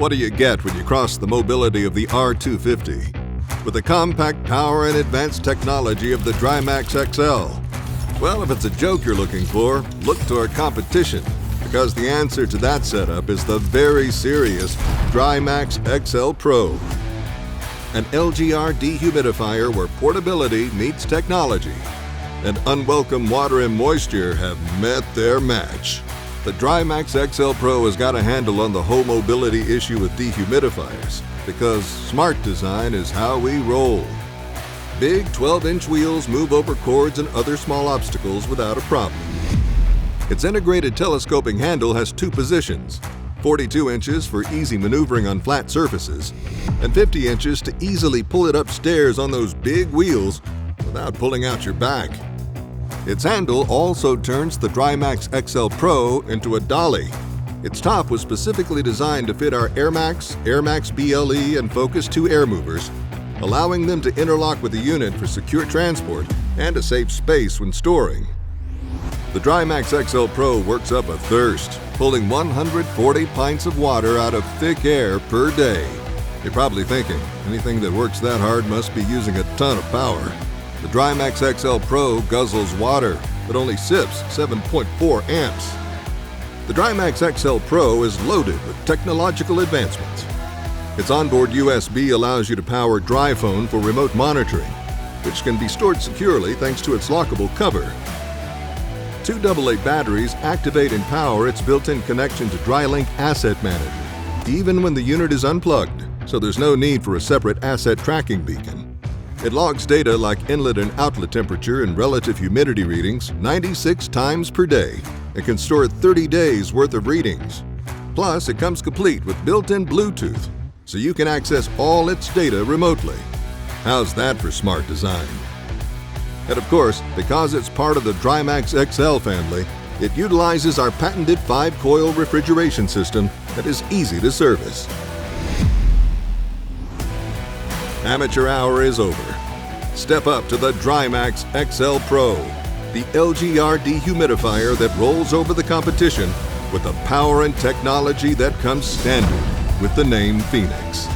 What do you get when you cross the mobility of the R250? With the compact power and advanced technology of the DryMAX XL? Well, if it's a joke you're looking for, look to our competition, because the answer to that setup is the very serious DryMAX XL Pro. An LGR dehumidifier where portability meets technology, and unwelcome water and moisture have met their match. The DryMAX XL Pro has got a handle on the whole mobility issue with dehumidifiers, because smart design is how we roll. Big 12-inch wheels move over cords and other small obstacles without a problem. Its integrated telescoping handle has two positions, 42 inches for easy maneuvering on flat surfaces, and 50 inches to easily pull it upstairs on those big wheels without pulling out your back. Its handle also turns the DryMAX XL Pro into a dolly. Its top was specifically designed to fit our AirMax, AirMax BLE, and Focus 2 air movers, allowing them to interlock with the unit for secure transport and a safe space when storing. The DryMAX XL Pro works up a thirst, pulling 140 pints of water out of thick air per day. You're probably thinking, anything that works that hard must be using a ton of power. The DryMAX XL Pro guzzles water, but only sips 7.4 amps. The DryMAX XL Pro is loaded with technological advancements. Its onboard USB allows you to power DryPHONE for remote monitoring, which can be stored securely thanks to its lockable cover. Two AA batteries activate and power its built-in connection to DryLINK Asset Manager, even when the unit is unplugged, so there's no need for a separate asset tracking beacon. It logs data like inlet and outlet temperature and relative humidity readings 96 times per day and can store 30 days worth of readings. Plus, it comes complete with built-in Bluetooth, so you can access all its data remotely. How's that for smart design? And of course, because it's part of the DryMAX XL family, it utilizes our patented 5-coil refrigeration system that is easy to service. Amateur hour is over. Step up to the DryMAX XL Pro, the LGR dehumidifier that rolls over the competition with the power and technology that comes standard with the name Phoenix.